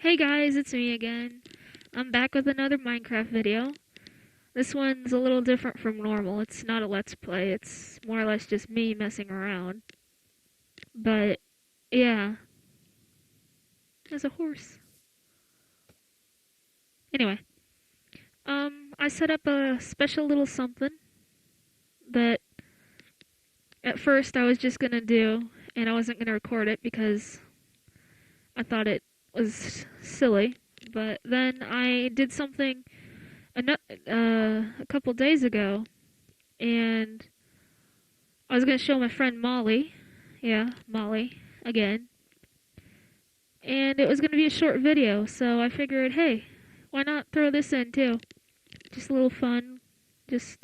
Hey guys, it's me again. I'm back with another Minecraft video. This one's a little different from normal. It's not a let's play, it's more or less just me messing around. But, yeah. There's a horse. Anyway, I set up a special little something that at first I was just gonna do, and I wasn't gonna record it because I thought it was silly. But then I did something a couple days ago, and I was going to show my friend Molly. Yeah, Molly, again. And it was going to be a short video, so I figured, hey, why not throw this in too? Just a little fun, just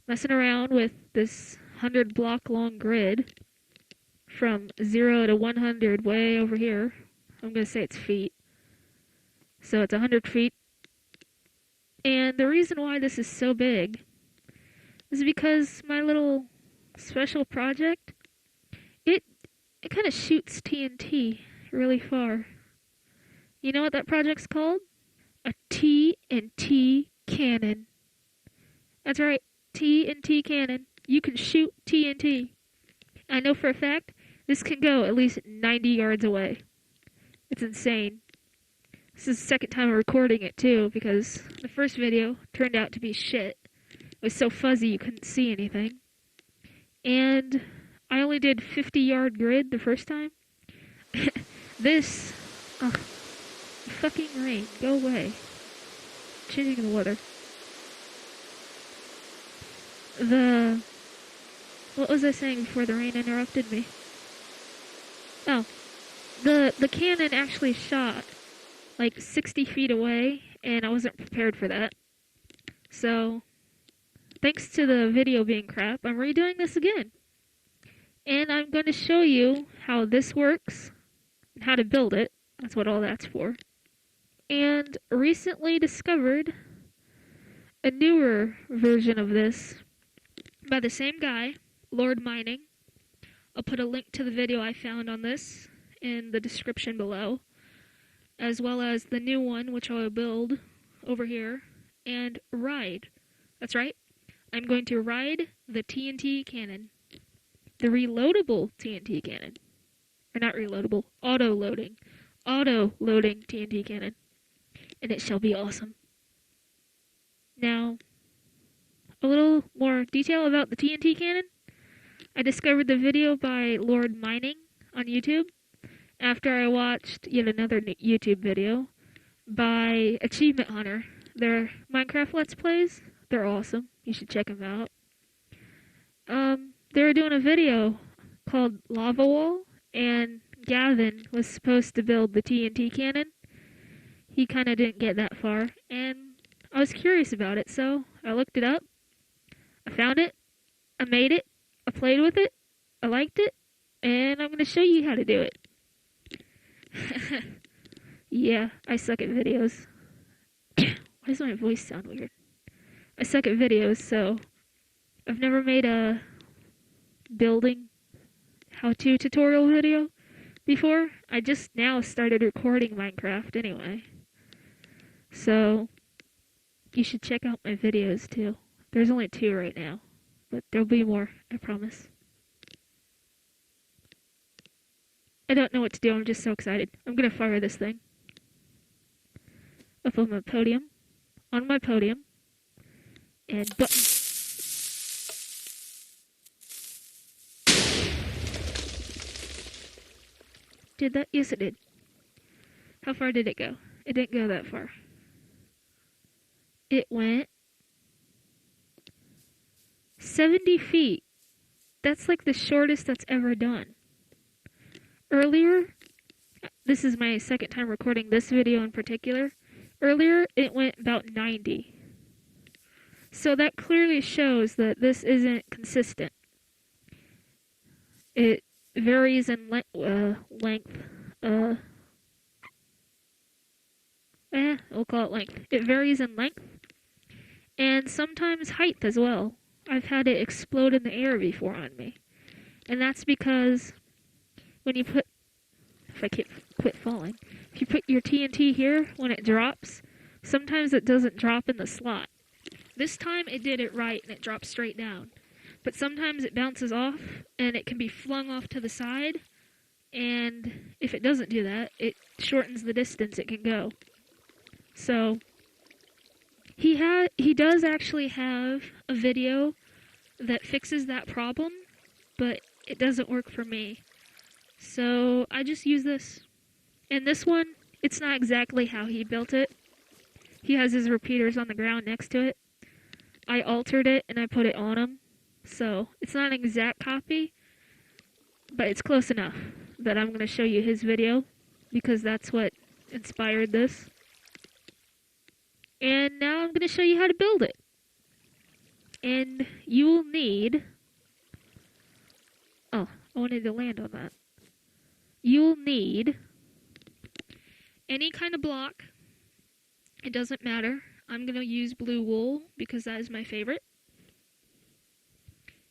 messing around with this 100 block long grid from 0 to 100 way over here. I'm going to say it's feet. So it's 100 feet. And the reason why this is so big is because my little special project, it kind of shoots TNT really far. You know what that project's called? A TNT cannon. That's right, TNT cannon. You can shoot TNT. I know for a fact this can go at least 90 yards away. It's insane. This is the second time I'm recording it too, because the first video turned out to be shit. It was so fuzzy you couldn't see anything. And I only did 50-yard grid the first time. This, fucking rain, go away. Changing the weather. What was I saying before the rain interrupted me? Oh, the cannon actually shot like 60 feet away, and I wasn't prepared for that. So, thanks to the video being crap, I'm redoing this again. And I'm going to show you how this works, and how to build it. That's what all that's for. And recently discovered a newer version of this by the same guy, LordMinning. I'll put a link to the video I found on this in the description below, as well as the new one, which I will build over here, and ride. That's right, I'm going to ride the TNT cannon. The reloadable TNT cannon. Or not reloadable, auto-loading. Auto-loading TNT cannon. And it shall be awesome. Now, a little more detail about the TNT cannon. I discovered the video by LordMinning on YouTube after I watched yet another YouTube video by Achievement Hunter. Their Minecraft Let's Plays, they're awesome. You should check them out. They were doing a video called Lava Wall, and Gavin was supposed to build the TNT cannon. He kind of didn't get that far, and I was curious about it, so I looked it up. I found it. I made it. I played with it. I liked it, and I'm going to show you how to do it. Yeah, I suck at videos. Why does my voice sound weird? I suck at videos, so I've never made a building how-to tutorial video before. I just now started recording Minecraft anyway. So, you should check out my videos too. There's only 2 right now, but there'll be more, I promise. I don't know what to do, I'm just so excited. I'm gonna fire this thing. Up on my podium. On my podium. And button. Did that? Yes, it did. How far did it go? It didn't go that far. It went 70 feet. That's like the shortest that's ever done. Earlier, this is my second time recording this video in particular. Earlier, it went about 90. So that clearly shows that this isn't consistent. It varies in length. We'll call it length. It varies in length, and sometimes height as well. I've had it explode in the air before on me. And that's because when you put, if I quit falling, if you put your TNT here, when it drops, sometimes it doesn't drop in the slot. This time it did it right and it dropped straight down. But sometimes it bounces off and it can be flung off to the side. And if it doesn't do that, it shortens the distance it can go. So he does actually have a video that fixes that problem, but it doesn't work for me. So I just use this. And this one, it's not exactly how he built it. He has his repeaters on the ground next to it. I altered it and I put it on him. So it's not an exact copy, but it's close enough that I'm going to show you his video because that's what inspired this. And now I'm going to show you how to build it. And you will need... Oh, I wanted to land on that. You'll need any kind of block. It doesn't matter. I'm going to use blue wool because that is my favorite.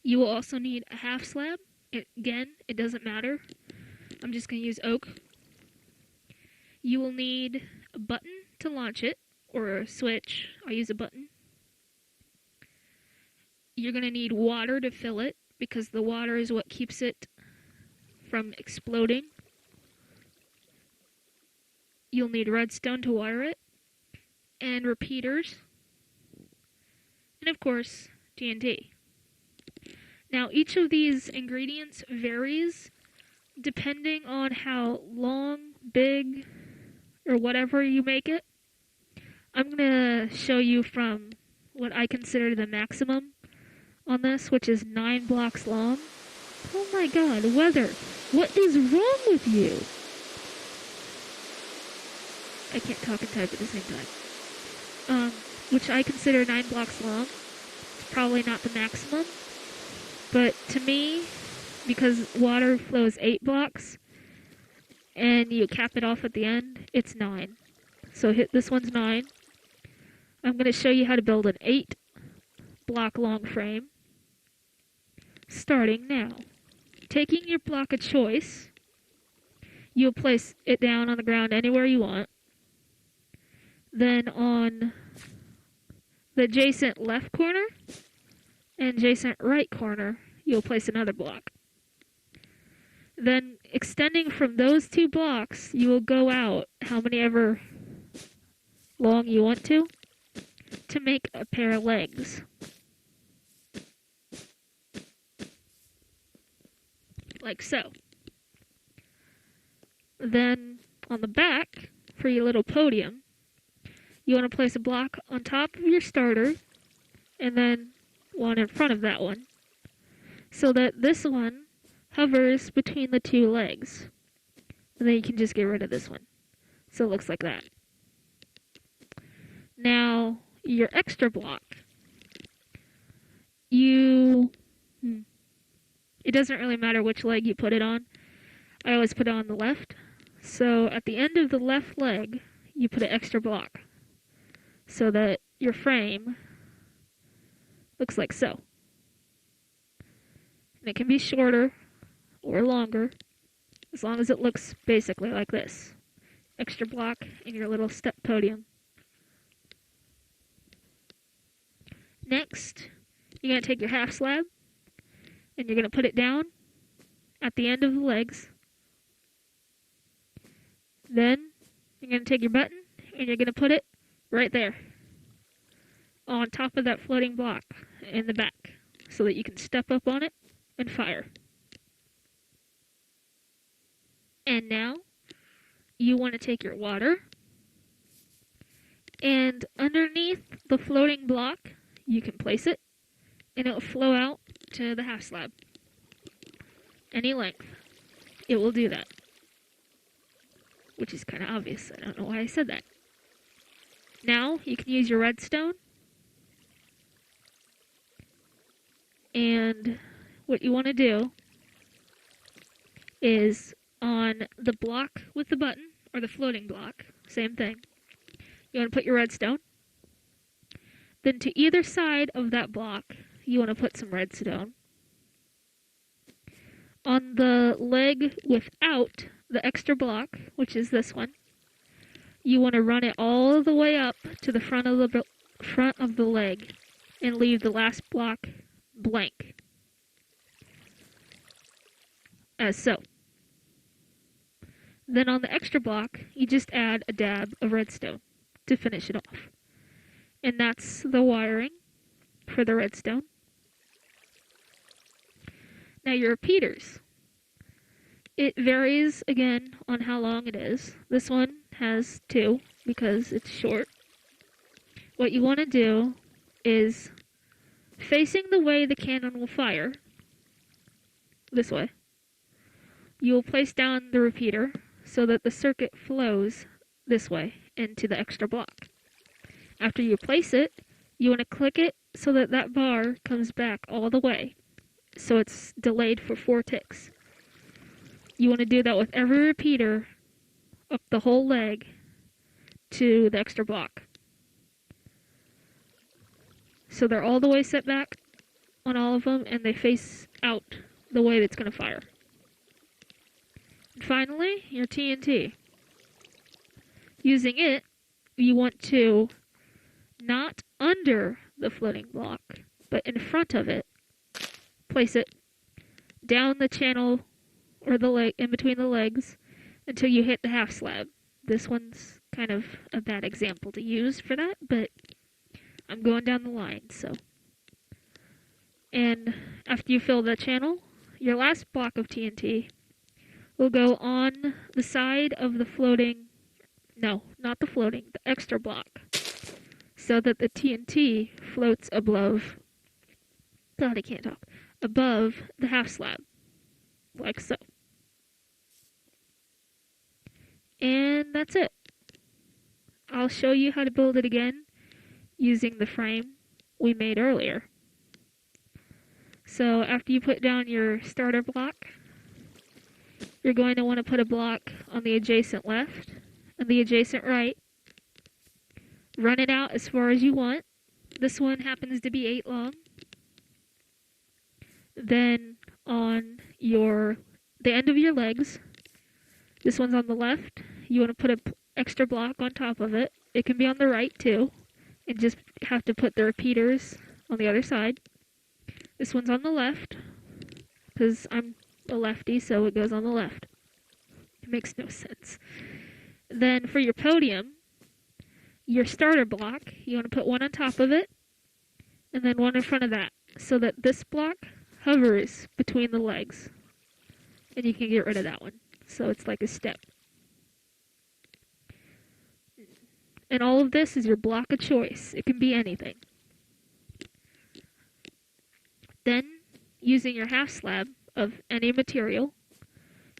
You will also need a half slab. Again, it doesn't matter. I'm just going to use oak. You will need a button to launch it, or a switch. I'll use a button. You're going to need water to fill it, because the water is what keeps it from exploding. You'll need redstone to water it, and repeaters, and of course, TNT. Now, each of these ingredients varies depending on how long, big, or whatever you make it. I'm going to show you from what I consider the maximum on this, which is 9 blocks long. Oh my god, weather! What is wrong with you? I can't talk and type at the same time. Which I consider 9 blocks long. It's probably not the maximum. But to me, because water flows 8 blocks, and you cap it off at the end, it's 9. So this one's 9. I'm going to show you how to build an 8 block long frame. Starting now. Taking your block of choice, you'll place it down on the ground anywhere you want. Then on the adjacent left corner and adjacent right corner, you'll place another block. Then, extending from those 2 blocks, you will go out how many ever long you want to make a pair of legs. Like so. Then, on the back, for your little podium, you want to place a block on top of your starter, and then one in front of that one, so that this one hovers between the 2 legs. And then you can just get rid of this one. So it looks like that. Now, your extra block. It doesn't really matter which leg you put it on. I always put it on the left. So at the end of the left leg, you put an extra block. So that your frame looks like so. And it can be shorter or longer, as long as it looks basically like this. Extra block in your little step podium. Next, you're going to take your half slab, and you're going to put it down at the end of the legs. Then, you're going to take your button, and you're going to put it right there, on top of that floating block in the back, so that you can step up on it and fire. And now, you want to take your water, and underneath the floating block, you can place it, and it will flow out to the half slab. Any length. It will do that. Which is kind of obvious. I don't know why I said that. Now, you can use your redstone. And what you want to do is on the block with the button, or the floating block, same thing. You want to put your redstone. Then to either side of that block, you want to put some redstone. On the leg without the extra block, which is this one, you want to run it all the way up to the front of the leg and leave the last block blank, as so. Then on the extra block, you just add a dab of redstone to finish it off. And that's the wiring for the redstone. Now your repeaters. It varies, again, on how long it is. This one has 2 because it's short. What you want to do is, facing the way the cannon will fire, this way, you will place down the repeater so that the circuit flows this way into the extra block. After you place it, you want to click it so that that bar comes back all the way, so it's delayed for 4 ticks. You want to do that with every repeater up the whole leg to the extra block. So they're all the way set back on all of them, and they face out the way that's going to fire. And finally, your TNT. Using it, you want to, not under the floating block, but in front of it, place it down the channel or the leg, in between the legs, until you hit the half slab. This one's kind of a bad example to use for that, but I'm going down the line, so. And after you fill the channel, your last block of TNT will go on the side of the floating, no, not the floating, the extra block, so that the TNT floats above, God, I can't talk, above the half slab, like so. And that's it. I'll show you how to build it again using the frame we made earlier. So after you put down your starter block, you're going to want to put a block on the adjacent left and the adjacent right. Run it out as far as you want. This one happens to be 8 long. Then on the end of your legs, this one's on the left, you want to put an extra block on top of it. It can be on the right too, and just have to put the repeaters on the other side. This one's on the left, because I'm a lefty, so it goes on the left. It makes no sense. Then for your podium, your starter block, you want to put one on top of it, and then one in front of that, so that this block hovers between the legs. And you can get rid of that one. So it's like a step. And all of this is your block of choice. It can be anything. Then, using your half slab of any material,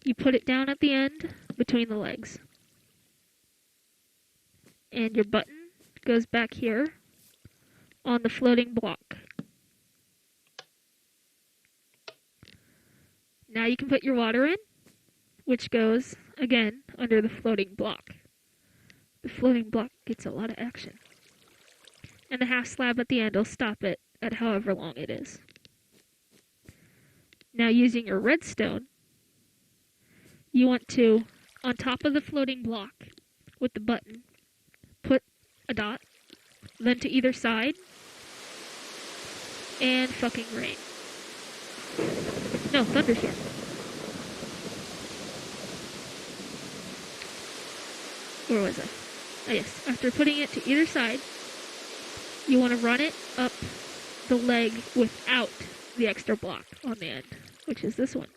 you put it down at the end between the legs. And your button goes back here on the floating block. Now you can put your water in, which goes, again, under the floating block. The floating block gets a lot of action. And the half slab at the end will stop it at however long it is. Now using your redstone, you want to, on top of the floating block with the button, put a dot, then to either side, and fucking rain. No, thunderstorm. Where was I? Oh yes, after putting it to either side, you want to run it up the leg without the extra block on the end, which is this one.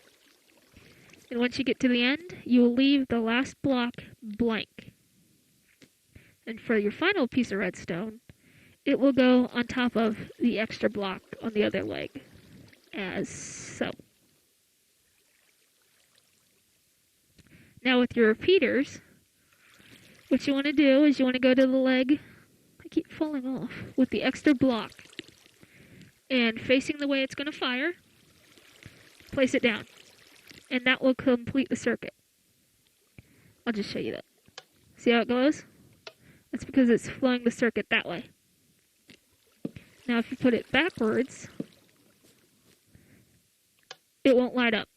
And once you get to the end, you will leave the last block blank. And for your final piece of redstone, it will go on top of the extra block on the other leg, as so. Now with your repeaters, what you want to do is you want to go to the leg, I keep falling off, with the extra block, and facing the way it's going to fire, place it down, and that will complete the circuit. I'll just show you that. See how it goes? That's because it's flowing the circuit that way. Now if you put it backwards, it won't light up,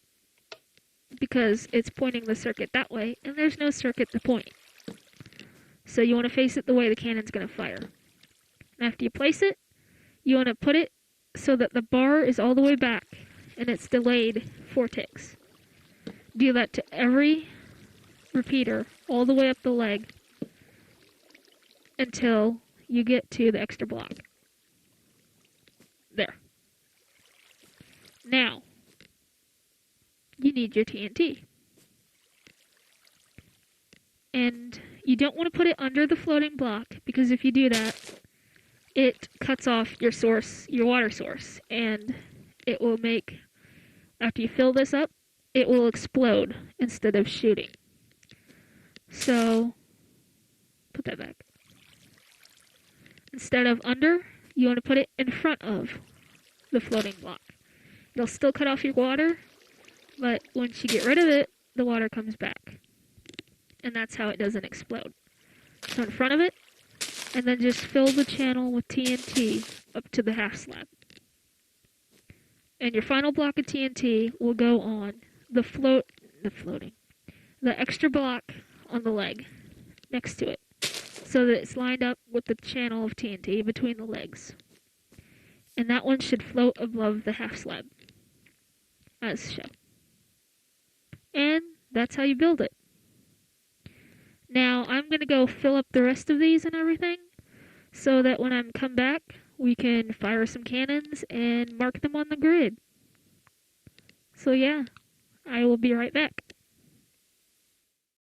because it's pointing the circuit that way, and there's no circuit to point. So you want to face it the way the cannon's going to fire. And after you place it, you want to put it so that the bar is all the way back and it's delayed 4 ticks. Do that to every repeater all the way up the leg until you get to the extra block. There. Now, you need your TNT. And you don't want to put it under the floating block, because if you do that, it cuts off your source, your water source, and it will make, after you fill this up, it will explode instead of shooting. So, put that back. Instead of under, you want to put it in front of the floating block. It'll still cut off your water, but once you get rid of it, the water comes back. And that's how it doesn't explode. So in front of it, and then just fill the channel with TNT up to the half slab. And your final block of TNT will go on the extra block on the leg next to it, so that it's lined up with the channel of TNT between the legs. And that one should float above the half slab, as shown. And that's how you build it. Now, I'm going to go fill up the rest of these and everything, so that when I come back, we can fire some cannons and mark them on the grid. So yeah, I will be right back.